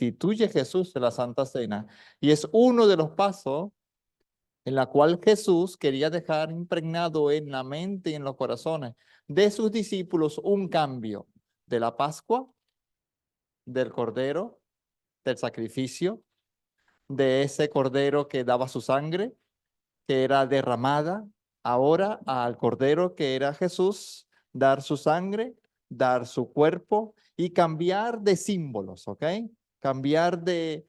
instituye Jesús en la Santa Cena. Y es uno de los pasos en la cual Jesús quería dejar impregnado en la mente y en los corazones de sus discípulos un cambio de la Pascua, del Cordero, del sacrificio, de ese Cordero que daba su sangre, que era derramada, ahora al Cordero que era Jesús, dar su sangre, dar su cuerpo y cambiar de símbolos, ¿ok? Cambiar de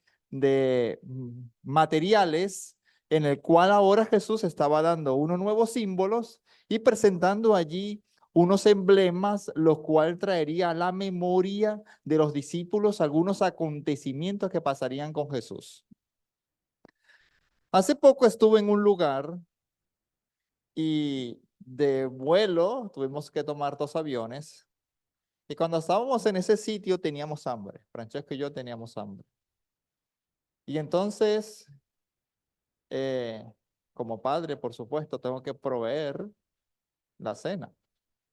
materiales en el cual ahora Jesús estaba dando unos nuevos símbolos y presentando allí unos emblemas, lo cual traería a la memoria de los discípulos algunos acontecimientos que pasarían con Jesús. Hace poco estuve en un lugar y de vuelo tuvimos que tomar 2 aviones. Y cuando estábamos en ese sitio teníamos hambre. Francesco y yo teníamos hambre. Y entonces, eh, como padre, por supuesto, tengo que proveer la cena.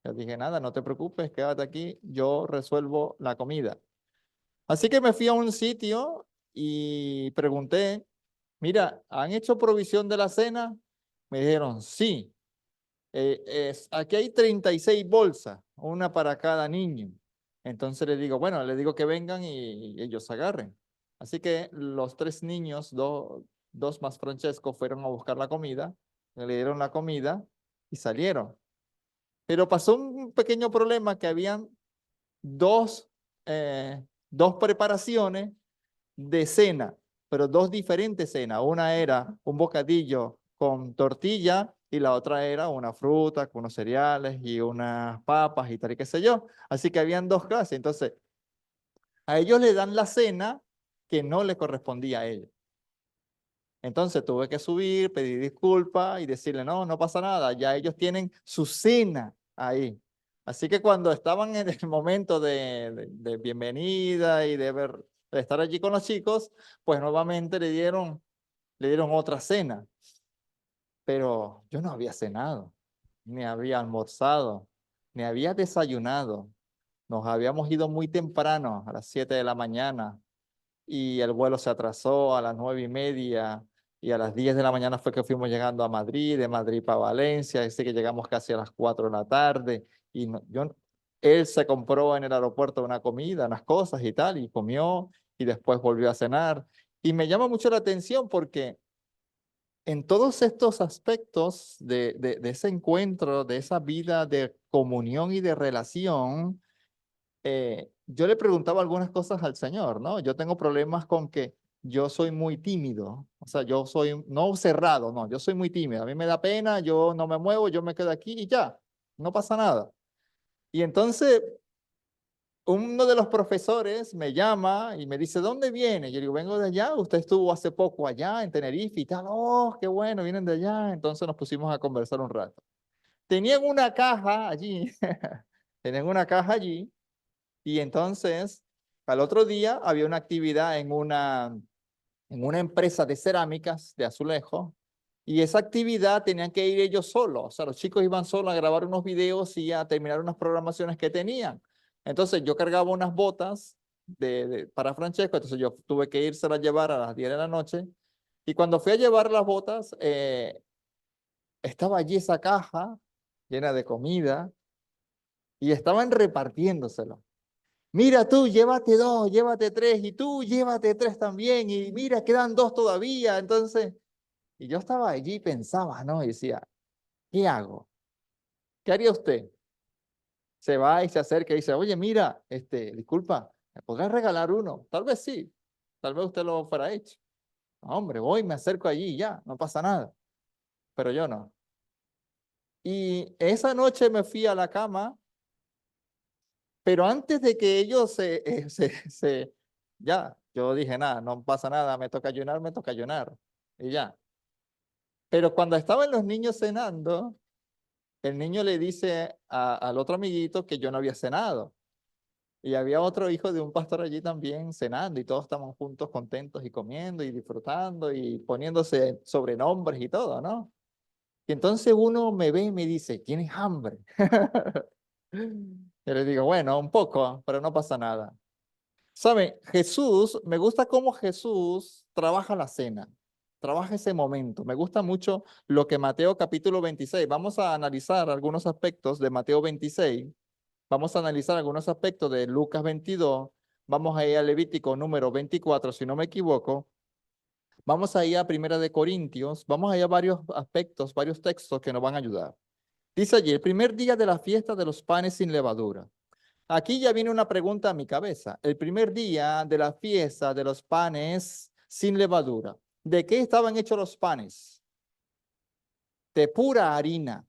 Yo dije, nada, no te preocupes, quédate aquí, yo resuelvo la comida. Así que me fui a un sitio y pregunté, mira, ¿han hecho provisión de la cena? Me dijeron, sí. Aquí hay 36 bolsas, una para cada niño. Entonces le digo, bueno, le digo que vengan y ellos agarren. Así que los 3 niños, dos más Francesco, fueron a buscar la comida, le dieron la comida y salieron. Pero pasó un pequeño problema que habían dos, dos preparaciones de cena, pero dos diferentes cenas. Una era un bocadillo con tortilla y la otra era una fruta con unos cereales y unas papas y tal y qué sé yo. Así que habían dos clases. Entonces, a ellos le dan la cena que no le correspondía a ellos. Entonces tuve que subir, pedir disculpas y decirle, no, no pasa nada, ya ellos tienen su cena ahí. Así que cuando estaban en el momento de bienvenida y de estar allí con los chicos, pues nuevamente le dieron otra cena. Pero yo no había cenado, ni había almorzado, ni había desayunado. Nos habíamos ido muy temprano, a las 7 de la mañana, y el vuelo se atrasó a las 9:30 y a las 10 de la mañana fue que fuimos llegando a Madrid, de Madrid para Valencia, así que llegamos casi a las 4 de la tarde y él se compró en el aeropuerto una comida, unas cosas y tal, y comió y después volvió a cenar. Y me llama mucho la atención porque en todos estos aspectos de ese encuentro, de esa vida de comunión y de relación, yo le preguntaba algunas cosas al Señor, ¿no? Yo tengo problemas con que yo soy muy tímido, o sea, yo soy no cerrado, no, yo soy muy tímido, a mí me da pena, yo no me muevo, yo me quedo aquí y ya, no pasa nada. Y entonces uno de los profesores me llama y me dice, ¿dónde viene? Yo digo, vengo de allá, usted estuvo hace poco allá en Tenerife y tal, oh, qué bueno, vienen de allá. Entonces nos pusimos a conversar un rato. Tenían una caja allí, tenían una caja allí. Y entonces, al otro día había una actividad en una empresa de cerámicas, de azulejo, y esa actividad tenían que ir ellos solos. O sea, los chicos iban solos a grabar unos videos y a terminar unas programaciones que tenían. Entonces, yo cargaba unas botas para Francesco, entonces yo tuve que irse a llevar a las 10 de la noche. Y cuando fui a llevar las botas, estaba allí esa caja llena de comida y estaban repartiéndoselo. Mira tú, llévate 2, llévate 3, y tú llévate 3 también, y mira, quedan 2 todavía. Entonces, y yo estaba allí y pensaba, ¿no? Y decía, ¿qué hago? ¿Qué haría usted? Se va y se acerca y dice, oye, mira, disculpa, ¿me podrás regalar uno? Tal vez sí, tal vez usted lo fuera hecho. No, hombre, voy, me acerco allí y ya, no pasa nada. Pero yo no. Y esa noche me fui a la cama, pero antes de que ellos ya, yo dije, nada, no pasa nada, me toca ayunar, me toca ayunar. Y ya. Pero cuando estaban los niños cenando, el niño le dice al otro amiguito que yo no había cenado. Y había otro hijo de un pastor allí también cenando y todos estaban juntos contentos y comiendo y disfrutando y poniéndose sobrenombres y todo, ¿no? Y entonces uno me ve y me dice, ¿tienes hambre? Yo le digo, bueno, un poco, pero no pasa nada. ¿Sabe? Jesús, me gusta cómo Jesús trabaja la cena, trabaja ese momento. Me gusta mucho lo que Mateo capítulo 26. Vamos a analizar algunos aspectos de Mateo 26. Vamos a analizar algunos aspectos de Lucas 22. Vamos a ir a Levítico número 24, si no me equivoco. Vamos a ir a Primera de Corintios. Vamos a ir a varios aspectos, varios textos que nos van a ayudar. Dice allí, el primer día de la fiesta de los panes sin levadura. Aquí ya viene una pregunta a mi cabeza. El primer día de la fiesta de los panes sin levadura. ¿De qué estaban hechos los panes? De pura harina.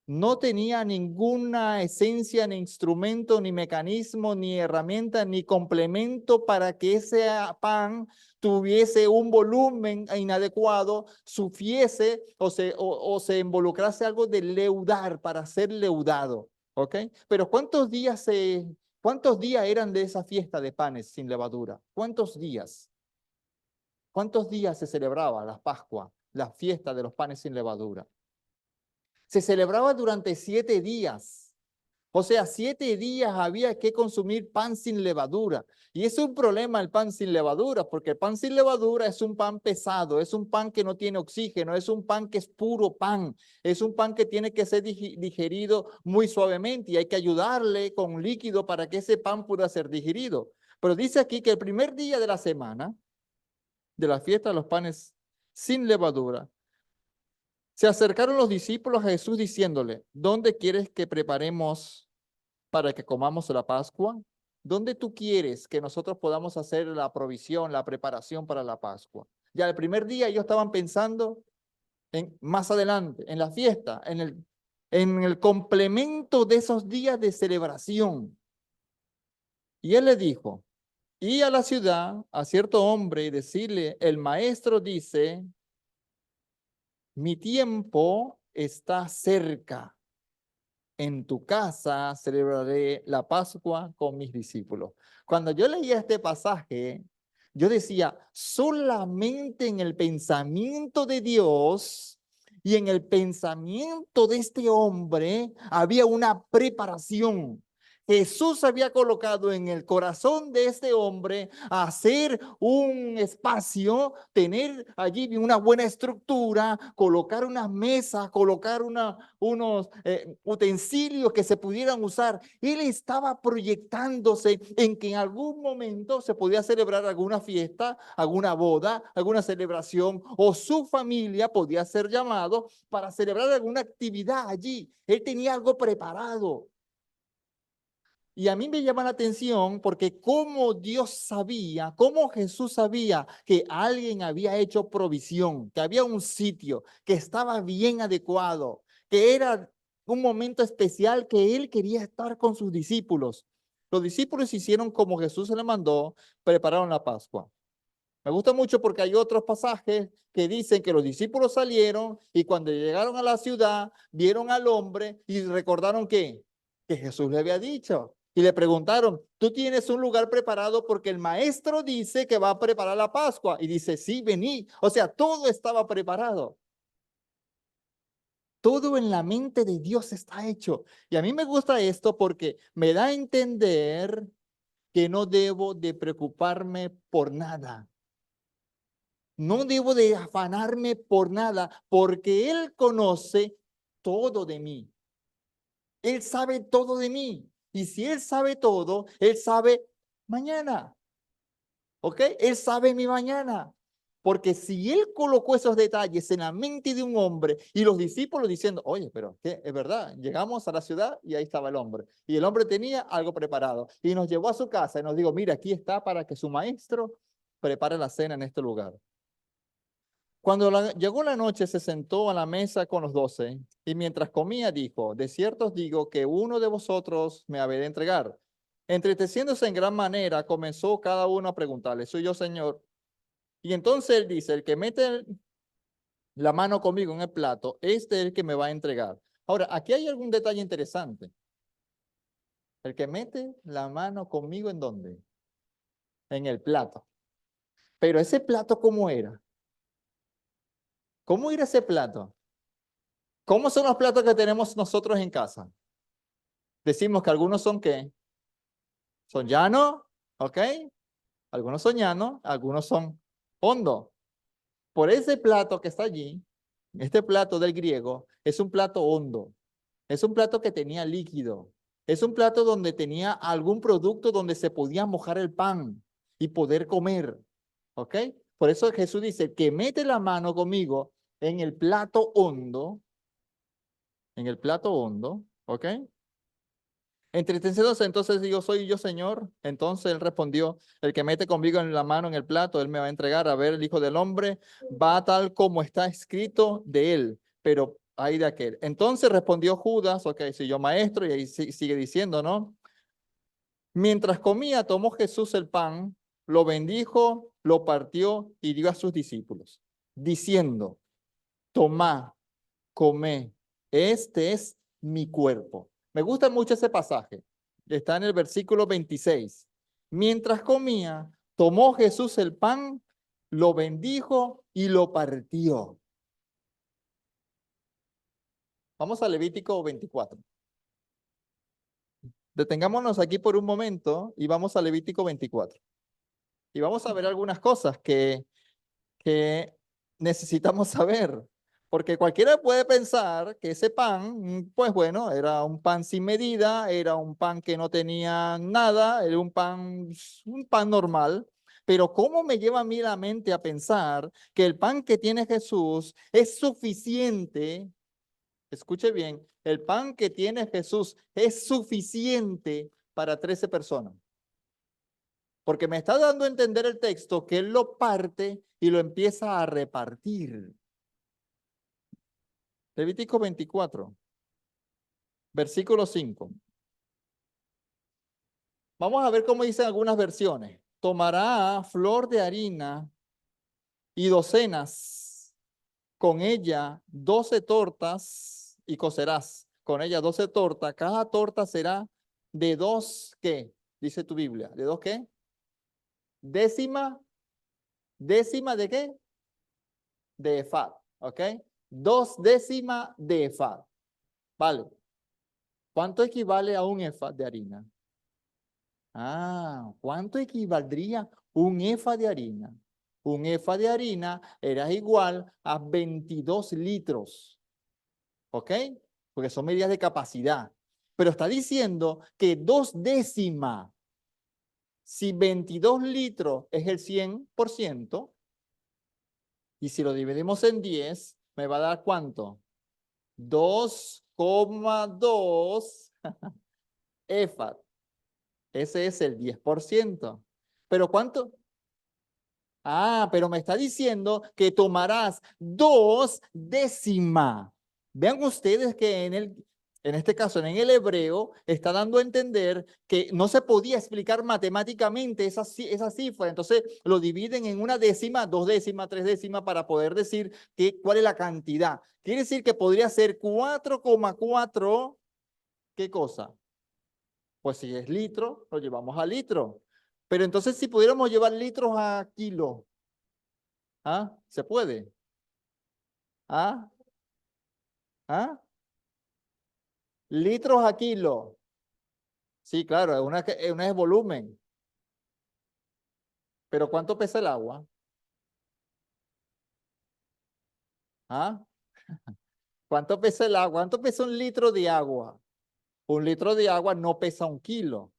No tenía ninguna esencia, ni instrumento, ni mecanismo, ni herramienta, ni complemento para que ese pan tuviese un volumen inadecuado, sufiese o se involucrase algo de leudar para ser leudado. ¿Ok? Pero ¿cuántos días eran de esa fiesta de panes sin levadura? ¿Cuántos días? ¿Cuántos días se celebraba la Pascua, la fiesta de los panes sin levadura? Se celebraba durante 7 días. O sea, 7 días había que consumir pan sin levadura. Y es un problema el pan sin levadura, porque el pan sin levadura es un pan pesado, es un pan que no tiene oxígeno, es un pan que es puro pan, es un pan que tiene que ser digerido muy suavemente y hay que ayudarle con líquido para que ese pan pueda ser digerido. Pero dice aquí que el primer día de la semana, de la fiesta de los panes sin levadura, se acercaron los discípulos a Jesús diciéndole, ¿dónde quieres que preparemos para que comamos la Pascua? ¿Dónde tú quieres que nosotros podamos hacer la provisión, la preparación para la Pascua? Ya el primer día ellos estaban pensando en más adelante, en la fiesta, en el complemento de esos días de celebración. Y él le dijo, y a la ciudad, a cierto hombre, y decirle, el maestro dice, mi tiempo está cerca. En tu casa celebraré la Pascua con mis discípulos. Cuando yo leía este pasaje, yo decía, solamente en el pensamiento de Dios y en el pensamiento de este hombre había una preparación. Jesús había colocado en el corazón de este hombre hacer un espacio, tener allí una buena estructura, colocar unas mesas, colocar unos utensilios que se pudieran usar. Él estaba proyectándose en que en algún momento se podía celebrar alguna fiesta, alguna boda, alguna celebración, o su familia podía ser llamado para celebrar alguna actividad allí. Él tenía algo preparado. Y a mí me llama la atención porque cómo Dios sabía, cómo Jesús sabía que alguien había hecho provisión, que había un sitio, que estaba bien adecuado, que era un momento especial que él quería estar con sus discípulos. Los discípulos hicieron como Jesús se le mandó, prepararon la Pascua. Me gusta mucho porque hay otros pasajes que dicen que los discípulos salieron y cuando llegaron a la ciudad, vieron al hombre y recordaron que Jesús le había dicho. Y le preguntaron, ¿tú tienes un lugar preparado? Porque el maestro dice que va a preparar la Pascua. Y dice, sí, vení. O sea, todo estaba preparado. Todo en la mente de Dios está hecho. Y a mí me gusta esto porque me da a entender que no debo de preocuparme por nada. No debo de afanarme por nada, porque Él conoce todo de mí. Él sabe todo de mí. Y si Él sabe todo, Él sabe mañana. ¿Ok? Él sabe mi mañana. Porque si Él colocó esos detalles en la mente de un hombre y los discípulos diciendo, oye, pero ¿qué? Es verdad, llegamos a la ciudad y ahí estaba el hombre. Y el hombre tenía algo preparado. Y nos llevó a su casa y nos dijo, mira, aquí está para que su maestro prepare la cena en este lugar. Cuando llegó la noche, se sentó a la mesa con los 12 y mientras comía dijo, de cierto os digo que uno de vosotros me habéis de entregar. Entristeciéndose en gran manera, comenzó cada uno a preguntarle, ¿soy yo, Señor? Y entonces él dice, el que mete la mano conmigo en el plato, este es el que me va a entregar. Ahora, aquí hay algún detalle interesante. El que mete la mano conmigo, ¿en dónde? En el plato. Pero ese plato, ¿cómo era? ¿Cómo era ese plato? ¿Cómo son los platos que tenemos nosotros en casa? Decimos que algunos son ¿qué? Son llanos, ¿ok? Algunos son llanos, algunos son hondos. Por ese plato que está allí, este plato del griego, es un plato hondo. Es un plato que tenía líquido. Es un plato donde tenía algún producto donde se podía mojar el pan y poder comer. ¿Ok? Por eso Jesús dice que mete la mano conmigo en el plato hondo, ¿ok? Entristeciéndose, entonces digo, soy yo, Señor. Entonces él respondió, el que mete conmigo en la mano en el plato, él me va a entregar. A ver, el Hijo del Hombre va tal como está escrito de él, pero hay de aquel. Entonces respondió Judas, ok, soy yo maestro, y ahí sigue diciendo, ¿no? Mientras comía, tomó Jesús el pan, lo bendijo, lo partió y dio a sus discípulos, diciendo, tomá, comé, este es mi cuerpo. Me gusta mucho ese pasaje. Está en el versículo 26. Mientras comía, tomó Jesús el pan, lo bendijo y lo partió. Vamos a Levítico 24. Detengámonos aquí por un momento y vamos a Levítico 24. Y vamos a ver algunas cosas que necesitamos saber. Porque cualquiera puede pensar que ese pan, pues bueno, era un pan sin medida, era un pan que no tenía nada, era un pan normal. Pero ¿cómo me lleva a mí la mente a pensar que el pan que tiene Jesús es suficiente? Escuche bien, el pan que tiene Jesús es suficiente para 13 personas. Porque me está dando a entender el texto que él lo parte y lo empieza a repartir. Levítico 24, versículo 5. Vamos a ver cómo dicen algunas versiones. Tomará flor de harina y docenas, con ella 12 tortas y cocerás. Con ella 12 tortas. Cada torta será de dos, ¿qué? Dice tu Biblia. ¿De dos qué? Décima, décima de qué? De efad, ¿ok? 2 décimas de efad. Vale. ¿Cuánto equivale a un efad de harina? Ah, ¿cuánto equivaldría un efa de harina? Un efa de harina era igual a 22 litros, ¿ok? Porque son medidas de capacidad. Pero está diciendo que 2 décimas, si 22 litros es el 100%, y si lo dividimos en 10, me va a dar ¿cuánto? 2,2 efat. Ese es el 10%. ¿Pero cuánto? Ah, pero me está diciendo que tomarás 2 décimas. Vean ustedes que en este caso, en el hebreo, está dando a entender que no se podía explicar matemáticamente esa cifra. Entonces lo dividen en 1 décima, 2 décimas, 3 décimas para poder decir cuál es la cantidad. Quiere decir que podría ser 4,4. ¿Qué cosa? Pues si es litro, lo llevamos a litro. Pero entonces si pudiéramos llevar litros a kilo, ¿ah? ¿Se puede? ¿Ah? ¿Ah? Litros a kilo. Sí, claro, una es volumen. Pero ¿cuánto pesa el agua? ¿Ah? ¿Cuánto pesa el agua? ¿Cuánto pesa un litro de agua? Un litro de agua no pesa 1 kilo.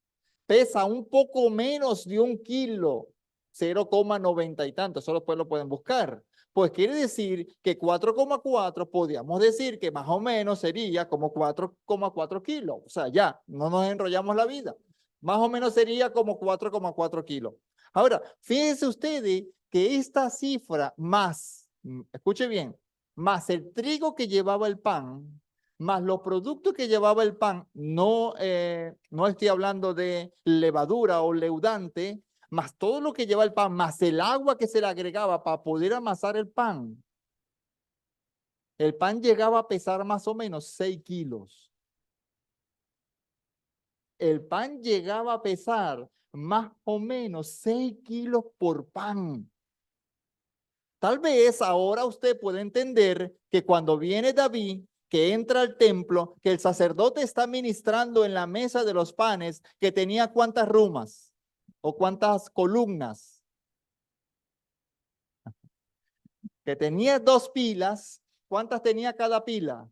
Pesa un poco menos de 1 kilo. 0,90 y tanto. Eso después lo pueden buscar. Pues quiere decir que 4,4 podríamos decir que más o menos sería como 4,4 kilos. O sea, ya, no nos enrollamos la vida. Más o menos sería como 4,4 kilos. Ahora, fíjense ustedes que esta cifra más, escuche bien, más el trigo que llevaba el pan, más los productos que llevaba el pan, no estoy hablando de levadura o leudante, más todo lo que lleva el pan, más el agua que se le agregaba para poder amasar el pan. El pan llegaba a pesar más o menos 6 kilos. El pan llegaba a pesar más o menos 6 kilos por pan. Tal vez ahora usted puede entender que cuando viene David, que entra al templo, que el sacerdote está ministrando en la mesa de los panes, que tenía ¿cuántas rumas? ¿O cuántas columnas? Que tenía 2 pilas. ¿Cuántas tenía cada pila?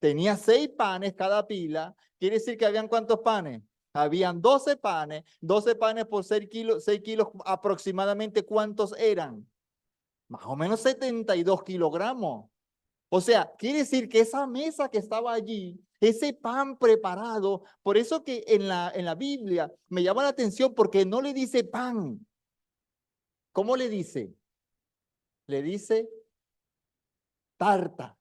Tenía 6 panes cada pila. Quiere decir que habían ¿cuántos panes? Habían 12 panes. 12 panes por 6 kilos. 6 kilos aproximadamente, ¿cuántos eran? Más o menos 72 kilogramos. O sea, quiere decir que esa mesa que estaba allí, ese pan preparado, por eso que en la Biblia me llama la atención porque no le dice pan. ¿Cómo le dice? Le dice tarta.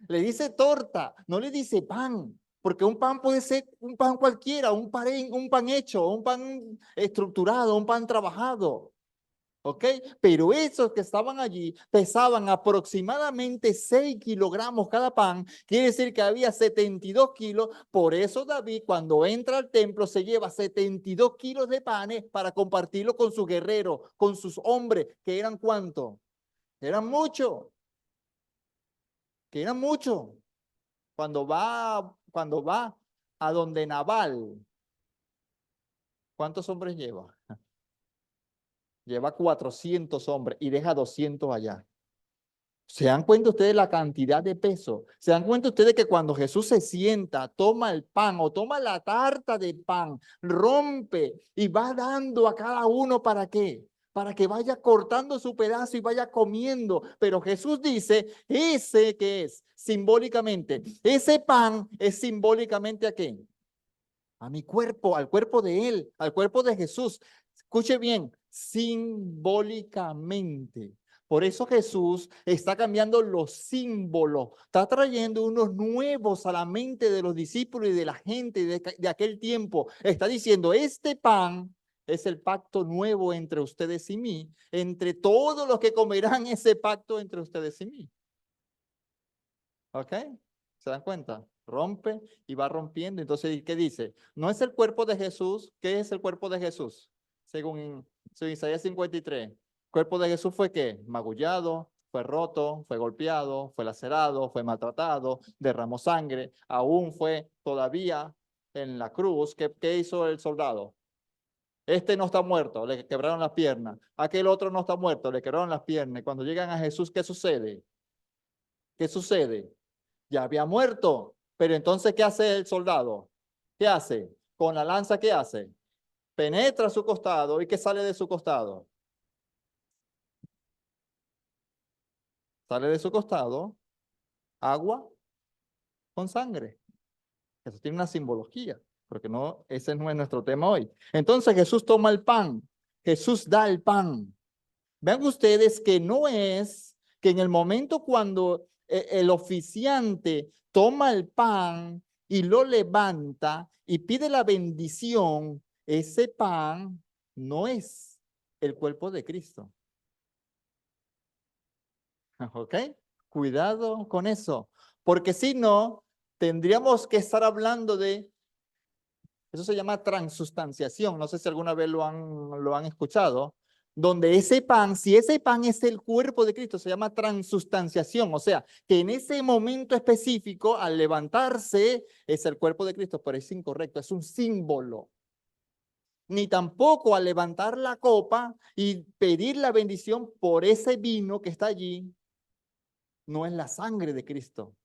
Le dice torta, no le dice pan, porque un pan puede ser un pan cualquiera, un pan hecho, un pan estructurado, un pan trabajado. ¿Ok? Pero esos que estaban allí pesaban aproximadamente 6 kilogramos cada pan, quiere decir que había 72 kilos, por eso David cuando entra al templo se lleva 72 kilos de panes para compartirlo con sus guerreros, con sus hombres, que eran ¿cuántos? Eran muchos, que eran muchos. Cuando va a donde Nabal, ¿cuántos hombres lleva? Lleva 400 hombres y deja 200 allá. ¿Se dan cuenta ustedes la cantidad de peso? ¿Se dan cuenta ustedes que cuando Jesús se sienta, toma el pan o toma la tarta de pan, rompe y va dando a cada uno para qué? Para que vaya cortando su pedazo y vaya comiendo. Pero Jesús dice, ese que es simbólicamente, ese pan es simbólicamente ¿a qué? A mi cuerpo, al cuerpo de Él, al cuerpo de Jesús. Escuche bien, simbólicamente. Por eso Jesús está cambiando los símbolos, está trayendo unos nuevos a la mente de los discípulos y de la gente de aquel tiempo. Está diciendo, este pan es el pacto nuevo entre ustedes y mí, entre todos los que comerán ese pacto entre ustedes y mí. ¿Ok? ¿Se dan cuenta? Rompe y va rompiendo. Entonces, ¿qué dice? No es el cuerpo de Jesús. ¿Qué es el cuerpo de Jesús? Según Isaías 53. ¿El cuerpo de Jesús fue qué? Magullado, fue roto, fue golpeado, fue lacerado, fue maltratado, derramó sangre, aún fue todavía en la cruz. ¿Qué hizo el soldado? Este no está muerto, le quebraron las piernas. Aquel otro no está muerto, le quebraron las piernas. Y cuando llegan a Jesús, ¿qué sucede? ¿Qué sucede? Ya había muerto. Pero entonces, ¿qué hace el soldado? ¿Qué hace? Con la lanza, ¿qué hace? Penetra su costado. ¿Y qué sale de su costado? Sale de su costado agua con sangre. Eso tiene una simbología, porque no, ese no es nuestro tema hoy. Entonces Jesús toma el pan. Jesús da el pan. Vean ustedes que no es que en el momento cuando el oficiante toma el pan y lo levanta y pide la bendición, ese pan no es el cuerpo de Cristo. ¿Ok? Cuidado con eso, porque si no, tendríamos que estar hablando de, eso se llama transustanciación, no sé si alguna vez lo han escuchado, donde ese pan, si ese pan es el cuerpo de Cristo, se llama transustanciación, o sea, que en ese momento específico, al levantarse, es el cuerpo de Cristo, pero es incorrecto, es un símbolo. Ni tampoco al levantar la copa y pedir la bendición por ese vino que está allí, no es la sangre de Cristo,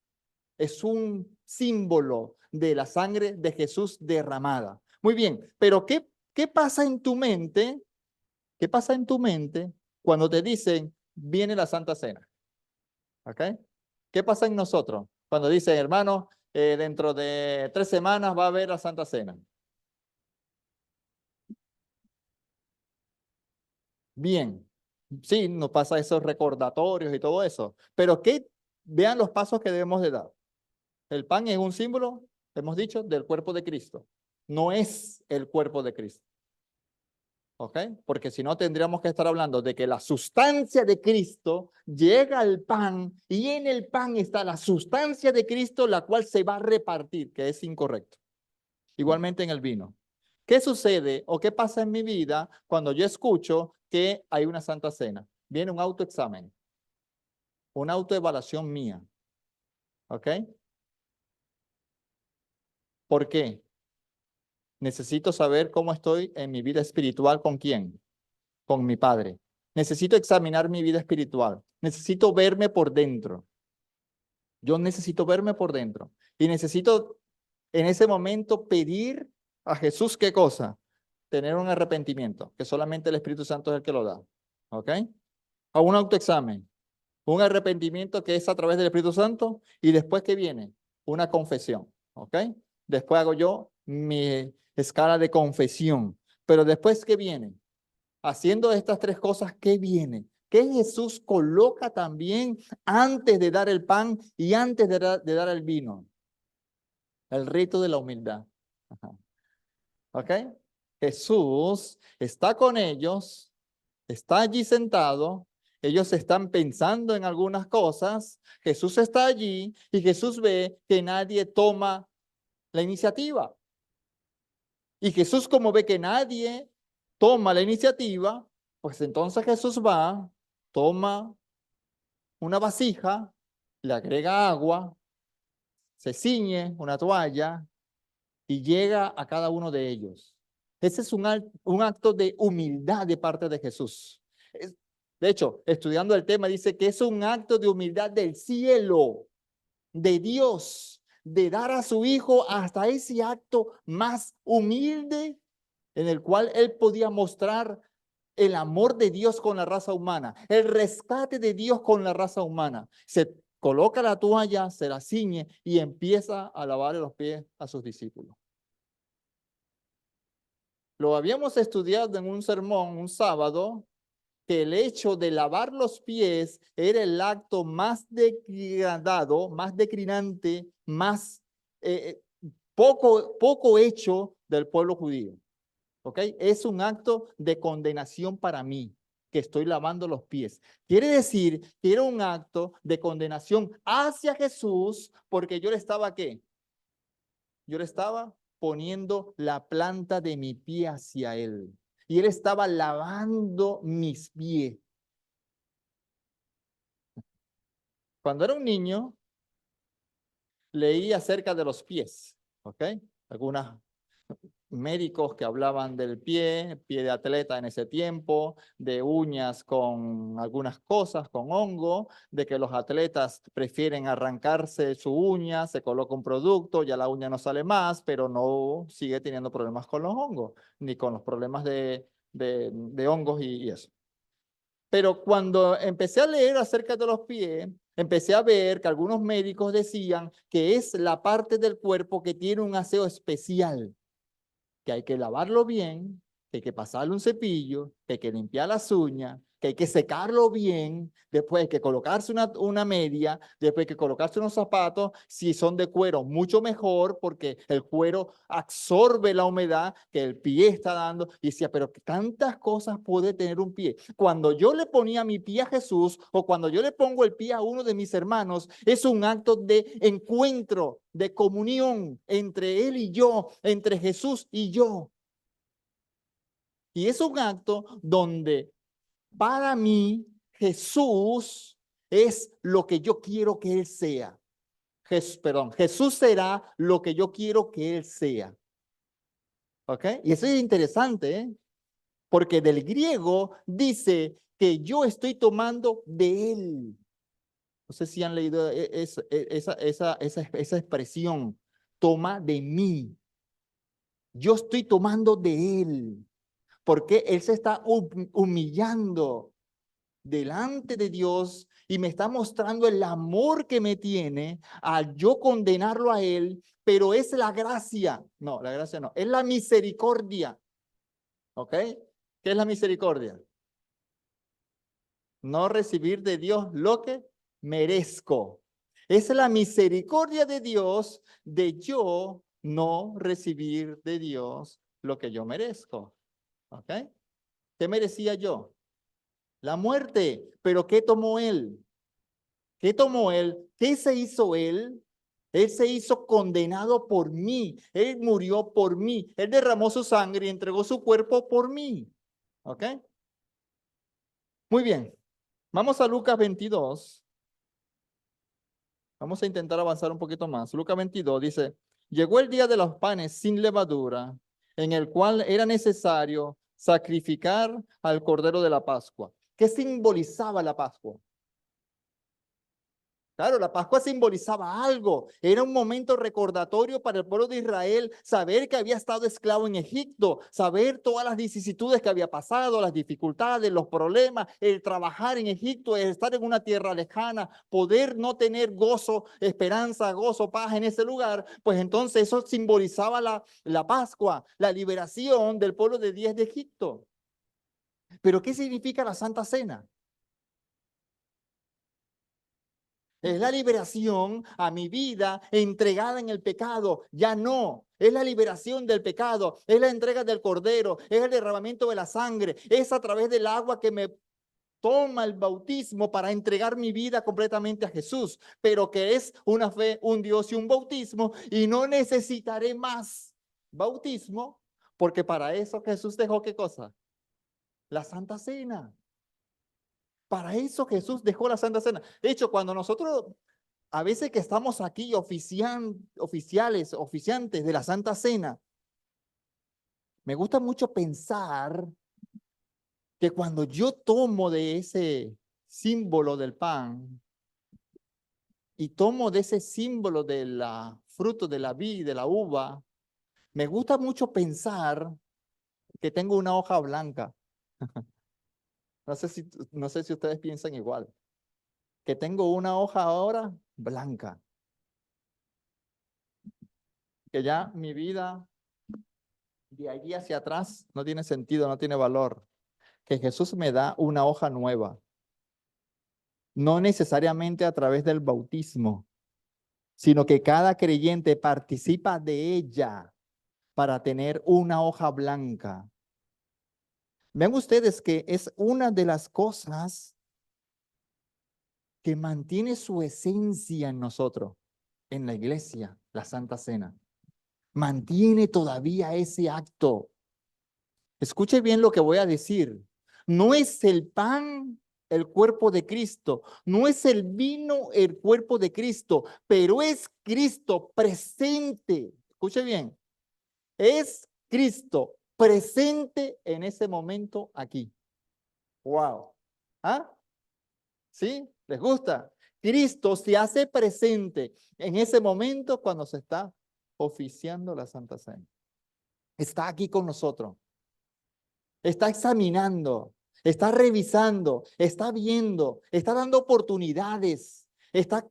es un símbolo de la sangre de Jesús derramada. Muy bien, pero ¿qué pasa en tu mente? ¿Qué pasa en tu mente cuando te dicen, viene la Santa Cena? ¿Ok? ¿Qué pasa en nosotros? Cuando dicen, hermano, dentro de 3 semanas va a haber la Santa Cena. Bien, sí, nos pasa esos recordatorios y todo eso, pero vean los pasos que debemos de dar. El pan es un símbolo, hemos dicho, del cuerpo de Cristo. No es el cuerpo de Cristo. ¿Ok? Porque si no tendríamos que estar hablando de que la sustancia de Cristo llega al pan y en el pan está la sustancia de Cristo, la cual se va a repartir, que es incorrecto. Igualmente en el vino. ¿Qué sucede o qué pasa en mi vida cuando yo escucho que hay una Santa Cena? Viene un autoexamen, una autoevaluación mía. ¿Ok? ¿Por qué? Necesito saber cómo estoy en mi vida espiritual. ¿Con quién? Con mi Padre. Necesito examinar mi vida espiritual. Necesito verme por dentro. Yo necesito verme por dentro. Y necesito en ese momento pedir a Jesús, ¿qué cosa? Tener un arrepentimiento, que solamente el Espíritu Santo es el que lo da. ¿Ok? A un autoexamen. Un arrepentimiento que es a través del Espíritu Santo. Y después, ¿qué viene? Una confesión. ¿Ok? Después hago yo mi escala de confesión. Pero después, ¿qué viene? Haciendo estas tres cosas, ¿qué viene? ¿Qué Jesús coloca también antes de dar el pan y antes de dar el vino? El rito de la humildad. Ajá. ¿Ok? Jesús está con ellos, está allí sentado, ellos están pensando en algunas cosas, Jesús está allí y Jesús ve que nadie toma la iniciativa. Y Jesús, como ve que nadie toma la iniciativa, pues entonces Jesús va, toma una vasija, le agrega agua, se ciñe una toalla y llega a cada uno de ellos. Ese es un acto de humildad de parte de Jesús. De hecho, estudiando el tema, dice que es un acto de humildad del cielo, de Dios, de dar a su Hijo hasta ese acto más humilde en el cual Él podía mostrar el amor de Dios con la raza humana, el rescate de Dios con la raza humana. Se coloca la toalla, se la ciñe y empieza a lavarle los pies a sus discípulos. Lo habíamos estudiado en un sermón un sábado, que el hecho de lavar los pies era el acto más degradado, más declinante, más poco hecho del pueblo judío. ¿Ok? Es un acto de condenación para mí, que estoy lavando los pies. Quiere decir que era un acto de condenación hacia Jesús, porque yo le estaba, ¿qué? Yo le estaba poniendo la planta de mi pie hacia él. Y él estaba lavando mis pies. Cuando era un niño, leí acerca de los pies, ¿ok? Algunos médicos que hablaban del pie de atleta en ese tiempo, de uñas con algunas cosas, con hongo, de que los atletas prefieren arrancarse su uña, se coloca un producto, ya la uña no sale más, pero no sigue teniendo problemas con los hongos, ni con los problemas de hongos y eso. Pero cuando empecé a leer acerca de los pies, empecé a ver que algunos médicos decían que es la parte del cuerpo que tiene un aseo especial, que hay que lavarlo bien, que hay que pasarle un cepillo, que hay que limpiar las uñas, que hay que secarlo bien, después hay que colocarse una media, después hay que colocarse unos zapatos, si son de cuero, mucho mejor, porque el cuero absorbe la humedad que el pie está dando. Y decía, pero tantas cosas puede tener un pie. Cuando yo le ponía mi pie a Jesús, o cuando yo le pongo el pie a uno de mis hermanos, es un acto de encuentro, de comunión entre él y yo, entre Jesús y yo. Y es un acto donde para mí Jesús es lo que yo quiero que Él sea. Jesús será lo que yo quiero que Él sea. ¿Ok? Y eso es interesante, ¿eh? Porque del griego dice que yo estoy tomando de Él. No sé si han leído esa expresión, toma de mí. Yo estoy tomando de Él. Porque Él se está humillando delante de Dios y me está mostrando el amor que me tiene al yo condenarlo a Él, pero es la gracia. No, la gracia no, es la misericordia. ¿Ok? ¿Qué es la misericordia? No recibir de Dios lo que merezco. Es la misericordia de Dios de yo no recibir de Dios lo que yo merezco. ¿Ok? ¿Qué merecía yo? La muerte. ¿Pero qué tomó Él? ¿Qué tomó Él? ¿Qué se hizo Él? Él se hizo condenado por mí. Él murió por mí. Él derramó su sangre y entregó su cuerpo por mí. ¿Ok? Muy bien. Vamos a Lucas 22. Vamos a intentar avanzar un poquito más. Lucas 22 dice, llegó el día de los panes sin levadura, en el cual era necesario sacrificar al Cordero de la Pascua. ¿Qué simbolizaba la Pascua? Claro, la Pascua simbolizaba algo. Era un momento recordatorio para el pueblo de Israel saber que había estado esclavo en Egipto, saber todas las vicisitudes que había pasado, las dificultades, los problemas, el trabajar en Egipto, el estar en una tierra lejana, poder no tener gozo, esperanza, gozo, paz en ese lugar. Pues entonces eso simbolizaba la Pascua, la liberación del pueblo de Dios de Egipto. Pero ¿qué significa la Santa Cena? Es la liberación a mi vida entregada en el pecado. Ya no. Es la liberación del pecado. Es la entrega del cordero. Es el derramamiento de la sangre. Es a través del agua que me toma el bautismo para entregar mi vida completamente a Jesús. Pero que es una fe, un Dios y un bautismo. Y no necesitaré más bautismo. Porque para eso Jesús dejó ¿qué cosa? La Santa Cena. Para eso Jesús dejó la Santa Cena. De hecho, cuando nosotros a veces que estamos aquí oficiantes de la Santa Cena, me gusta mucho pensar que cuando yo tomo de ese símbolo del pan y tomo de ese símbolo de la fruto de la vid, de la uva, me gusta mucho pensar que tengo una hoja blanca. No sé si ustedes piensan igual, que tengo una hoja ahora blanca, que ya mi vida de allí hacia atrás no tiene sentido, no tiene valor, que Jesús me da una hoja nueva, no necesariamente a través del bautismo, sino que cada creyente participa de ella para tener una hoja blanca. Ven ustedes que es una de las cosas que mantiene su esencia en nosotros, en la iglesia, la Santa Cena. Mantiene todavía ese acto. Escuche bien lo que voy a decir. No es el pan el cuerpo de Cristo, no es el vino el cuerpo de Cristo, pero es Cristo presente. Escuche bien, es Cristo presente en ese momento aquí. Wow. ¿Ah? ¿Sí? ¿Les gusta? Cristo se hace presente en ese momento cuando se está oficiando la Santa Cena. Está aquí con nosotros. Está examinando, está revisando, está viendo, está dando oportunidades, está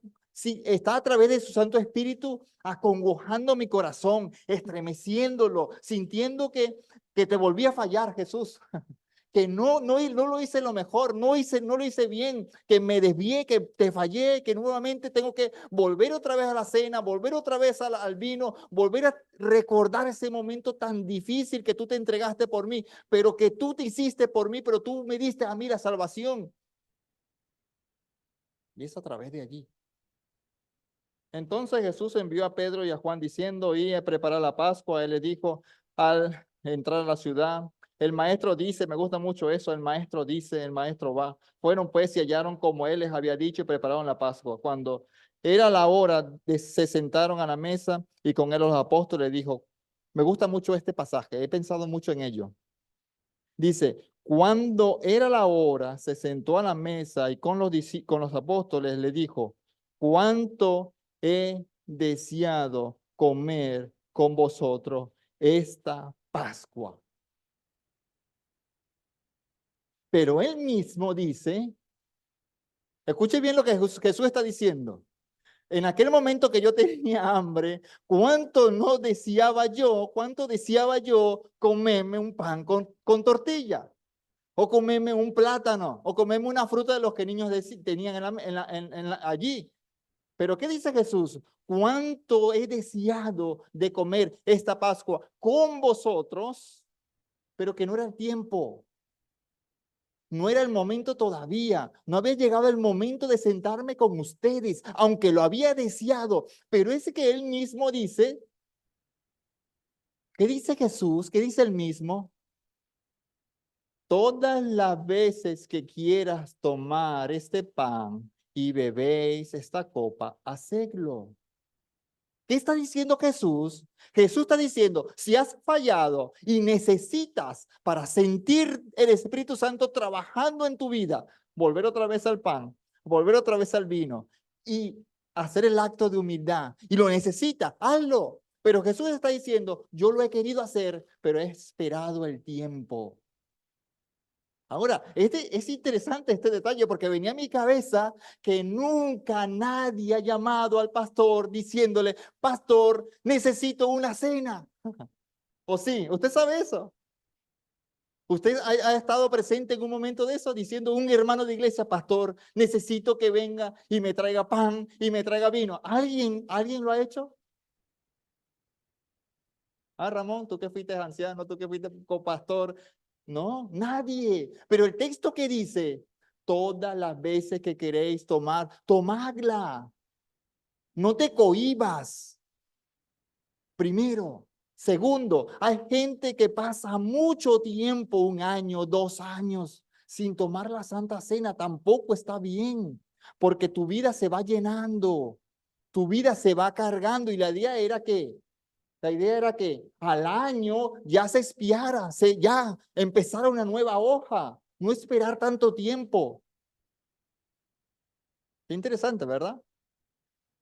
a través de su Santo Espíritu acongojando mi corazón, estremeciéndolo, sintiendo que te volví a fallar, Jesús. Que no lo hice lo mejor, no lo hice bien, que me desvié, que te fallé, que nuevamente tengo que volver otra vez a la cena, volver otra vez al vino, volver a recordar ese momento tan difícil que tú te entregaste por mí, pero que tú te hiciste por mí, pero tú me diste a mí la salvación. Y es a través de allí. Entonces Jesús envió a Pedro y a Juan diciendo, y a preparar la Pascua. Él les dijo al entrar a la ciudad, el maestro dice, me gusta mucho eso, el maestro dice, el maestro va. Fueron pues y hallaron como él les había dicho y prepararon la Pascua. Cuando era la hora, se sentaron a la mesa y con él los apóstoles dijo, me gusta mucho este pasaje, he pensado mucho en ello. Dice, cuando era la hora, se sentó a la mesa y con los apóstoles le dijo, ¿cuánto he deseado comer con vosotros esta Pascua? Pero él mismo dice, escuche bien lo que Jesús está diciendo. En aquel momento que yo tenía hambre, cuánto deseaba yo comerme un pan con tortilla, o comerme un plátano, o comerme una fruta de los que niños tenían allí. Pero ¿qué dice Jesús? Cuánto he deseado de comer esta Pascua con vosotros, pero que no era el tiempo. No era el momento todavía, no había llegado el momento de sentarme con ustedes, aunque lo había deseado, pero es que él mismo dice, ¿qué dice Jesús? ¿Qué dice él mismo? Todas las veces que quieras tomar este pan y bebéis esta copa, hacedlo. ¿Qué está diciendo Jesús? Jesús está diciendo, si has fallado y necesitas para sentir el Espíritu Santo trabajando en tu vida, volver otra vez al pan, volver otra vez al vino y hacer el acto de humildad y lo necesitas, hazlo. Pero Jesús está diciendo, yo lo he querido hacer, pero he esperado el tiempo. Ahora, es interesante este detalle porque venía a mi cabeza que nunca nadie ha llamado al pastor diciéndole, pastor, necesito una cena. ¿O sí? ¿Usted sabe eso? ¿Usted ha estado presente en un momento de eso diciendo a un hermano de iglesia, pastor, necesito que venga y me traiga pan y me traiga vino? ¿Alguien lo ha hecho? Ah, Ramón, tú que fuiste anciano, tú que fuiste copastor. No, nadie. Pero el texto que dice, todas las veces que queréis tomar, tomadla. No te cohibas. Primero. Segundo, hay gente que pasa mucho tiempo, 1 año, 2 años, sin tomar la Santa Cena. Tampoco está bien, porque tu vida se va llenando, tu vida se va cargando y la idea era que al año ya se expiara, ya empezara una nueva hoja, no esperar tanto tiempo. Qué interesante, ¿verdad?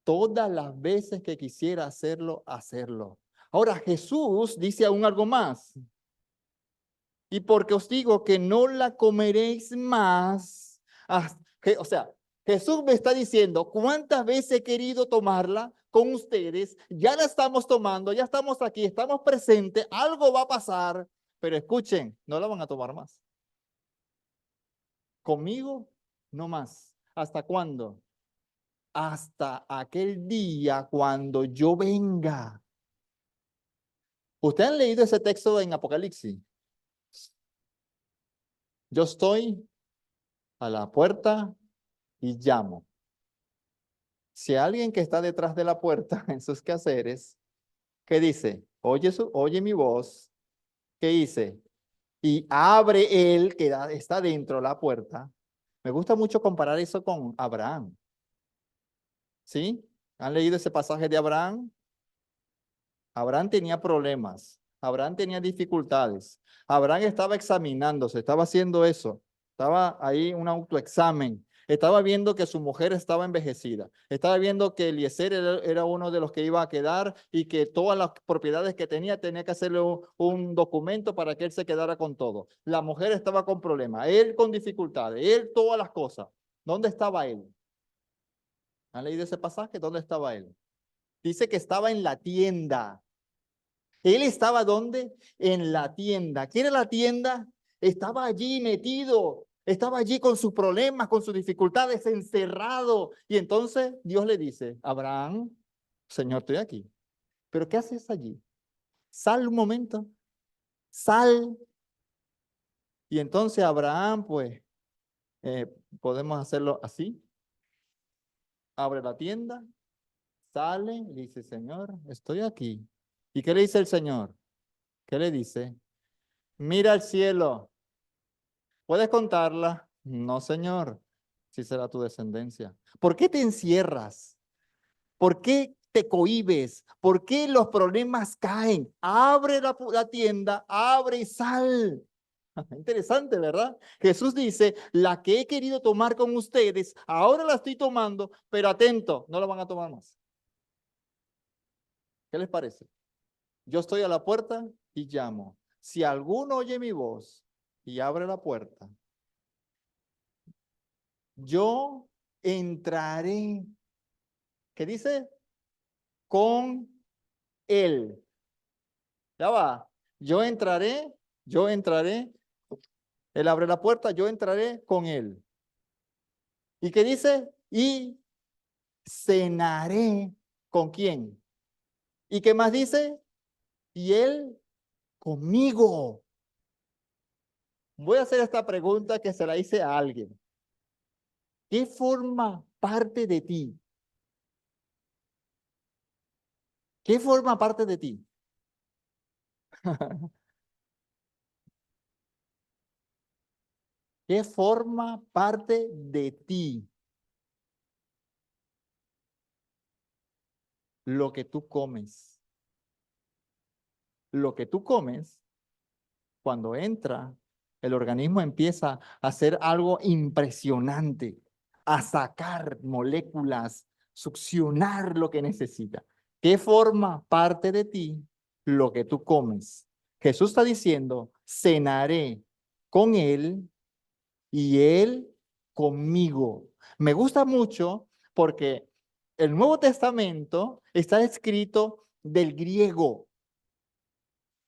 Todas las veces que quisiera hacerlo, hacerlo. Ahora Jesús dice aún algo más. Y porque os digo que no la comeréis más. O sea, Jesús me está diciendo cuántas veces he querido tomarla con ustedes. Ya la estamos tomando, ya estamos aquí, estamos presentes. Algo va a pasar. Pero escuchen, no la van a tomar más. Conmigo, no más. ¿Hasta cuándo? Hasta aquel día cuando yo venga. ¿Ustedes han leído ese texto en Apocalipsis? Yo estoy a la puerta y llamo. Si alguien que está detrás de la puerta en sus quehaceres, ¿qué dice? Oye mi voz, ¿qué dice? Y abre él que está dentro de la puerta. Me gusta mucho comparar eso con Abraham. ¿Sí? ¿Han leído ese pasaje de Abraham? Abraham tenía problemas, Abraham tenía dificultades, Abraham estaba examinándose, estaba haciendo eso, estaba ahí un autoexamen, estaba viendo que su mujer estaba envejecida, estaba viendo que Eliezer era uno de los que iba a quedar y que todas las propiedades que tenía que hacerle un documento para que él se quedara con todo. La mujer estaba con problemas, él con dificultades, él todas las cosas. ¿Dónde estaba él? ¿Han leído ese pasaje? ¿Dónde estaba él? Dice que estaba en la tienda. Él estaba ¿dónde? En la tienda. ¿Quién era la tienda? Estaba allí metido, estaba allí con sus problemas, con sus dificultades, encerrado. Y entonces Dios le dice, Abraham, Señor, estoy aquí. ¿Pero qué haces allí? Sal un momento, sal. Y entonces Abraham, pues, eh, podemos hacerlo así. Abre la tienda, sale y dice, Señor, estoy aquí. ¿Y qué le dice el Señor? ¿Qué le dice? Mira al cielo. ¿Puedes contarla? No, señor. Si será tu descendencia. ¿Por qué te encierras? ¿Por qué te cohibes? ¿Por qué los problemas caen? Abre la tienda, abre y sal. Interesante, ¿verdad? Jesús dice, la que he querido tomar con ustedes, ahora la estoy tomando, pero atento, no la van a tomar más. ¿Qué les parece? Yo estoy a la puerta y llamo. Si alguno oye mi voz y abre la puerta, yo entraré. ¿Qué dice? Con él. Ya va. Yo entraré. Él abre la puerta, yo entraré con él. ¿Y qué dice? Y cenaré. ¿Con quién? ¿Y qué más dice? Y él conmigo. Voy a hacer esta pregunta que se la hice a alguien. ¿Qué forma parte de ti? ¿Qué forma parte de ti? ¿Qué forma parte de ti? lo que tú comes. Lo que tú comes, cuando entra, el organismo empieza a hacer algo impresionante, a sacar moléculas, succionar lo que necesita. ¿Qué forma parte de ti? Lo que tú comes. Jesús está diciendo, cenaré con él y él conmigo. Me gusta mucho porque el Nuevo Testamento está escrito del griego.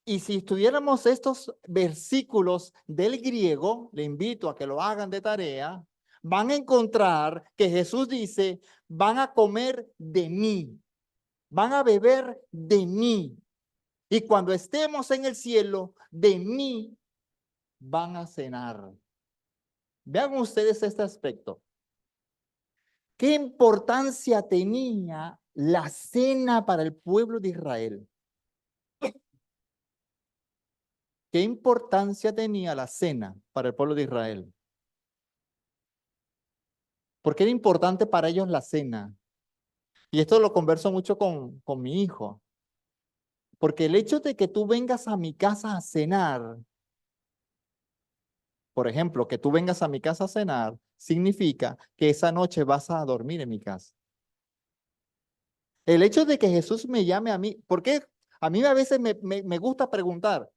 Y si estudiáramos estos versículos del griego, le invito a que lo hagan de tarea, van a encontrar que Jesús dice, van a comer de mí, van a beber de mí. Y cuando estemos en el cielo, de mí van a cenar. Vean ustedes este aspecto. ¿Qué importancia tenía la cena para el pueblo de Israel? ¿Qué importancia tenía la cena para el pueblo de Israel? ¿Por qué era importante para ellos la cena? Y esto lo converso mucho con mi hijo. Porque el hecho de que tú vengas a mi casa a cenar, por ejemplo, que tú vengas a mi casa a cenar, significa que esa noche vas a dormir en mi casa. El hecho de que Jesús me llame a mí, porque a mí a veces me gusta preguntar,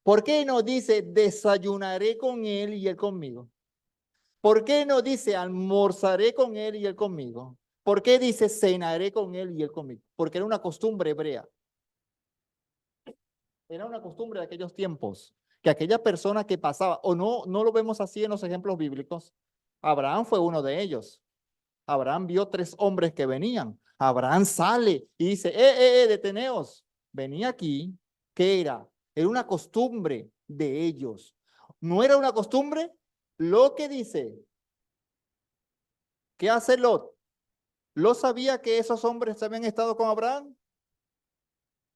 ¿por qué no dice desayunaré con él y él conmigo? ¿Por qué no dice almorzaré con él y él conmigo? ¿Por qué dice cenaré con él y él conmigo? Porque era una costumbre hebrea. Era una costumbre de aquellos tiempos, que aquella persona que pasaba, o no lo vemos así en los ejemplos bíblicos. Abraham fue uno de ellos. Abraham vio 3 hombres que venían. Abraham sale y dice, deteneos. Venía aquí. ¿Qué era? Era una costumbre de ellos. ¿No era una costumbre? Lo que dice, ¿qué hace Lot? ¿Lot sabía que esos hombres habían estado con Abraham?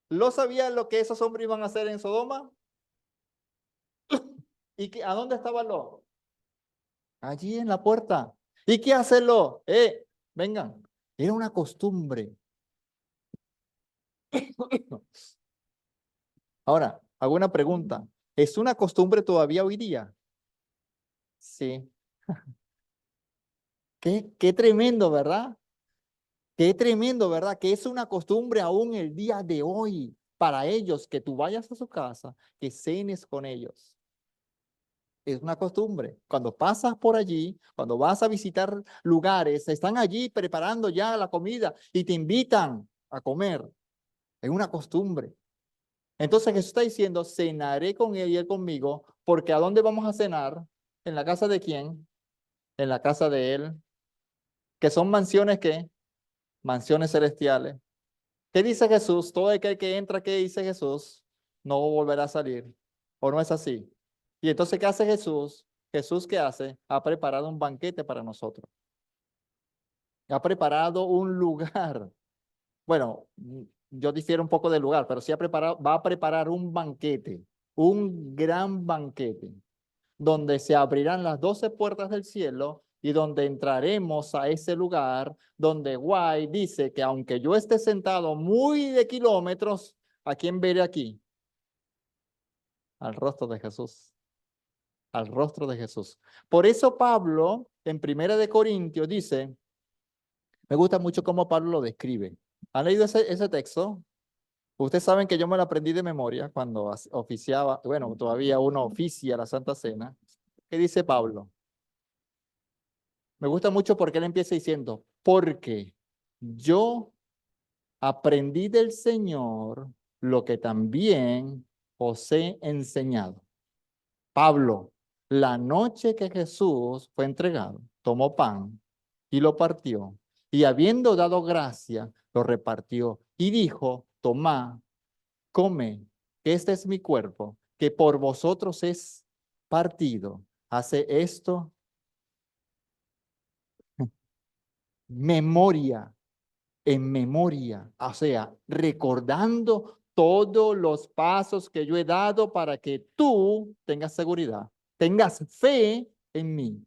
¿Lot sabía lo que esos hombres iban a hacer en Sodoma? ¿Y a dónde estaba Lot? Allí en la puerta. ¿Y qué hace Lot? Vengan. Era una costumbre. Ahora, hago una pregunta. ¿Es una costumbre todavía hoy día? Sí. Qué tremendo, ¿verdad? Qué tremendo, ¿verdad? Que es una costumbre aún el día de hoy para ellos, que tú vayas a su casa, que cenes con ellos. Es una costumbre. Cuando pasas por allí, cuando vas a visitar lugares, están allí preparando ya la comida y te invitan a comer. Es una costumbre. Entonces Jesús está diciendo, cenaré con él y él conmigo, porque ¿a dónde vamos a cenar? ¿En la casa de quién? En la casa de él. ¿Que son mansiones qué? Mansiones celestiales. ¿Qué dice Jesús? Todo aquel que entra, ¿qué dice Jesús? No volverá a salir. ¿O no es así? Y entonces, ¿qué hace Jesús? Jesús, ¿qué hace? Ha preparado un banquete para nosotros. Ha preparado un lugar. Bueno, yo difiero un poco del lugar, pero sí va a preparar un banquete, un gran banquete, donde se abrirán las 12 puertas del cielo y donde entraremos a ese lugar donde Guay dice que aunque yo esté sentado muy de kilómetros, ¿a quién veré aquí? Al rostro de Jesús, al rostro de Jesús. Por eso Pablo, en Primera de Corintios, dice, me gusta mucho cómo Pablo lo describe. ¿Han leído ese texto? Ustedes saben que yo me lo aprendí de memoria cuando oficiaba, bueno, todavía uno oficia la Santa Cena. ¿Qué dice Pablo? Me gusta mucho porque él empieza diciendo, porque yo aprendí del Señor lo que también os he enseñado. Pablo, la noche que Jesús fue entregado, tomó pan y lo partió, y habiendo dado gracia, lo repartió y dijo, tomad, come, que este es mi cuerpo, que por vosotros es partido. Hace esto memoria, en memoria, o sea, recordando todos los pasos que yo he dado para que tú tengas seguridad, tengas fe en mí.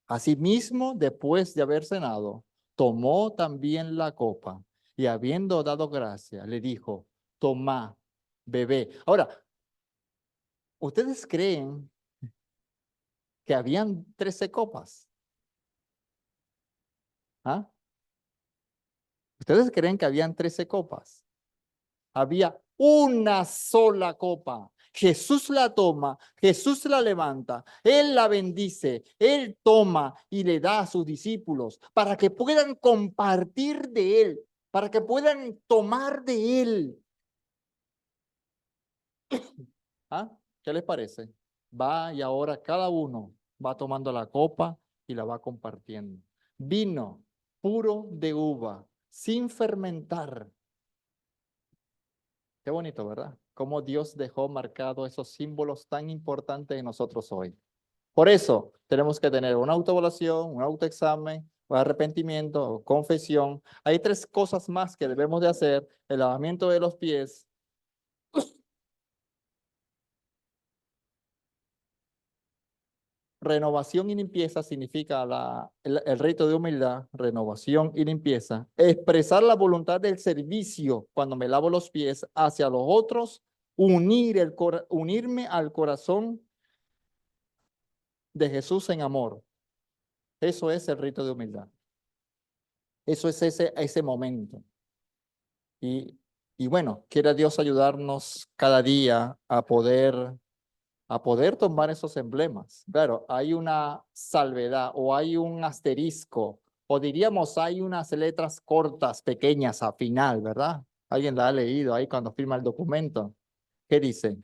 Asimismo, después de haber cenado, tomó también la copa y habiendo dado gracia, le dijo, toma, bebé. Ahora, ¿ustedes creen que habían 13 copas? ¿Ah? ¿Ustedes creen que habían 13 copas? Había una sola copa. Jesús la toma, Jesús la levanta, Él la bendice, Él toma y le da a sus discípulos para que puedan compartir de Él, para que puedan tomar de Él. ¿Ah? ¿Qué les parece? Va y ahora cada uno va tomando la copa y la va compartiendo. Vino puro de uva, sin fermentar. Qué bonito, ¿verdad? Cómo Dios dejó marcado esos símbolos tan importantes en nosotros hoy. Por eso tenemos que tener una autoevaluación, un autoexamen, un arrepentimiento, confesión. Hay 3 cosas más que debemos de hacer: el lavamiento de los pies, renovación y limpieza significa el rito de humildad, renovación y limpieza. Expresar la voluntad del servicio cuando me lavo los pies hacia los otros, unirme al corazón de Jesús en amor. Eso es el rito de humildad. Eso es ese momento. Y, y bueno, quiera Dios ayudarnos cada día a poder tomar esos emblemas. Claro, hay una salvedad o hay un asterisco, o diríamos hay unas letras cortas, pequeñas a final, ¿verdad? Alguien la ha leído ahí cuando firma el documento. ¿Qué dice?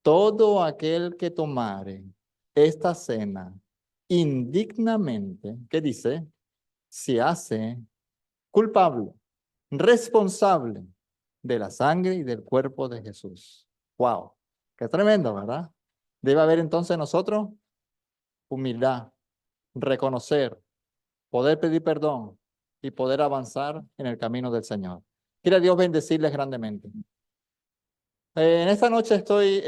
Todo aquel que tomare esta cena indignamente, ¿qué dice? Se hace culpable, responsable de la sangre y del cuerpo de Jesús. Wow, qué tremendo, ¿verdad? Debe haber entonces en nosotros humildad, reconocer, poder pedir perdón y poder avanzar en el camino del Señor. Quiera Dios bendecirles grandemente. En esta noche estoy